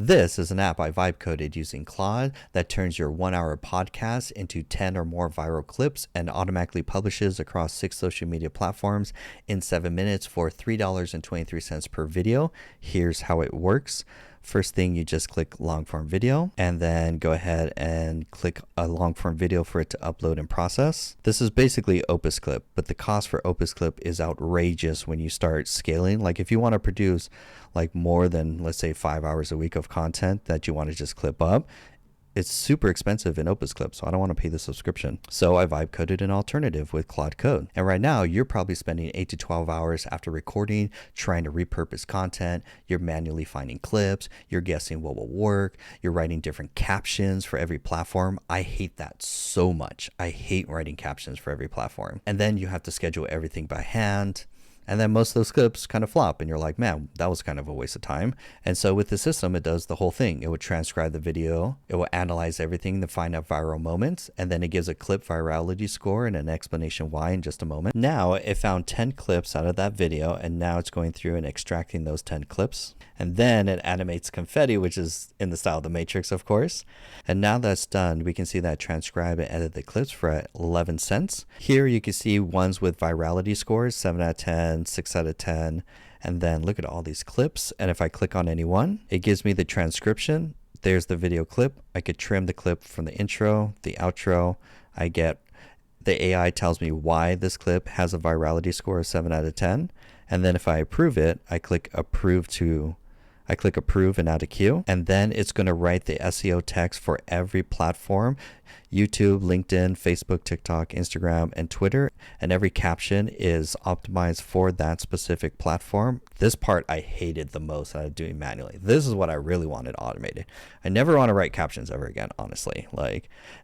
This is an app I vibe coded using Claude that turns your 1 hour podcast into 10 or more viral clips and automatically publishes across 6 social media platforms in 7 minutes for $3.23 per video. Here's how it works. First thing, you just click long form video and then go ahead and click a long form video for it to upload and process. This is basically Opus Clip, but the cost for Opus Clip is outrageous when you start scaling. Like if you want to produce like more than, let's say, 5 hours a week of content that you want to just clip up, it's super expensive in Opus Clip, so I don't want to pay the subscription. So I vibe coded an alternative with Claude Code. And right now, you're probably spending 8 to 12 hours after recording, trying to repurpose content. You're manually finding clips. You're guessing what will work. You're writing different captions for every platform. I hate that so much. I hate writing captions for every platform. And then you have to schedule everything by hand. And then most of those clips kind of flop and you're like, man, that was kind of a waste of time. And so with the system, it does the whole thing. It would transcribe the video. It will analyze everything to find out viral moments. And then it gives a clip virality score and an explanation why in just a moment. Now it found 10 clips out of that video. And now it's going through and extracting those 10 clips. And then it animates confetti, which is in the style of the Matrix, of course. And now that's done, we can see that transcribe and edit the clips for 11 cents. Here you can see ones with virality scores, 7 out of 10, 6 out of 10. And then look at all these clips. And if I click on any one, it gives me the transcription. There's the video clip. I could trim the clip from the intro, the outro. The AI tells me why this clip has a virality score of 7 out of 10. And then if I approve it, I click approve and add a queue, and then it's going to write the SEO text for every platform: YouTube, LinkedIn, Facebook, TikTok, Instagram, and Twitter. And every caption is optimized for that specific platform. This part I hated the most out of doing manually. This is what I really wanted automated. I never want to write captions ever again, honestly.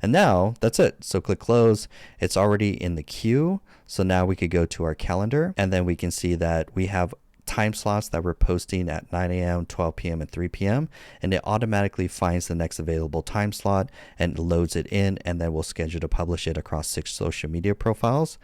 And now that's it. So click close. It's already in the queue. So now we could go to our calendar, and then we can see that we have time slots that we're posting at 9 a.m., 12 p.m., and 3 p.m. And it automatically finds the next available time slot and loads it in, and then we'll schedule to publish it across 6 social media profiles.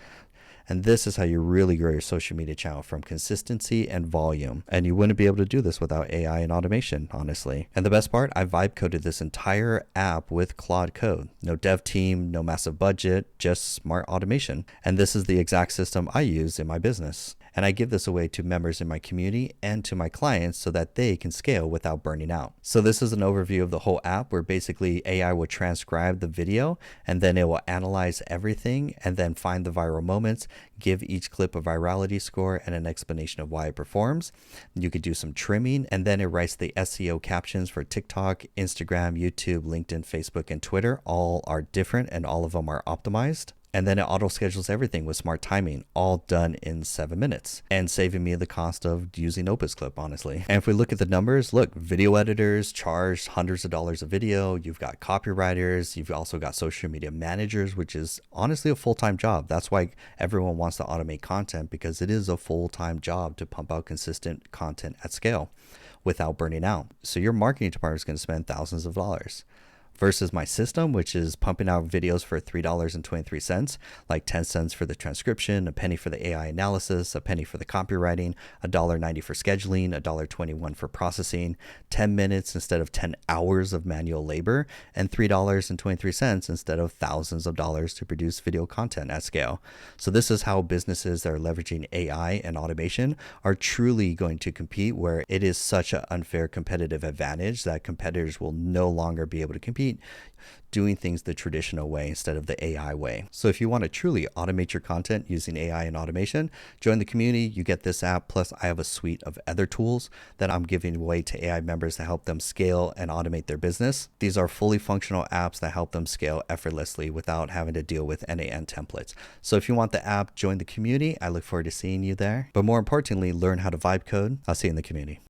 And this is how you really grow your social media channel, from consistency and volume. And you wouldn't be able to do this without AI and automation, honestly. And the best part, I vibe coded this entire app with Claude Code. No dev team, no massive budget, just smart automation. And this is the exact system I use in my business. And I give this away to members in my community and to my clients so that they can scale without burning out. So this is an overview of the whole app, where basically AI will transcribe the video and then it will analyze everything and then find the viral moments, give each clip a virality score and an explanation of why it performs. You could do some trimming, and then it writes the SEO captions for TikTok, Instagram, YouTube, LinkedIn, Facebook, and Twitter. All are different and all of them are optimized. And then it auto schedules everything with smart timing, all done in 7 minutes, and saving me the cost of using Opus Clip, honestly. And if we look at the numbers, look, video editors charge hundreds of dollars a video. You've got copywriters. You've also got social media managers, which is honestly a full-time job. That's why everyone wants to automate content, because it is a full-time job to pump out consistent content at scale without burning out. So your marketing department is going to spend thousands of dollars. Versus my system, which is pumping out videos for $3.23, like 10 cents for the transcription, a penny for the AI analysis, a penny for the copywriting, $1.90 for scheduling, $1.21 for processing, 10 minutes instead of 10 hours of manual labor, and $3.23 instead of thousands of dollars to produce video content at scale. So this is how businesses that are leveraging AI and automation are truly going to compete, where it is such an unfair competitive advantage that competitors will no longer be able to compete doing things the traditional way instead of the AI way. So if you want to truly automate your content using AI and automation, join the community. You get this app, plus I have a suite of other tools that I'm giving away to AI members to help them scale and automate their business. These are fully functional apps that help them scale effortlessly without having to deal with end-to-end templates. So if you want the app, join the community. I look forward to seeing you there. But more importantly, learn how to vibe code. I'll see you in the community.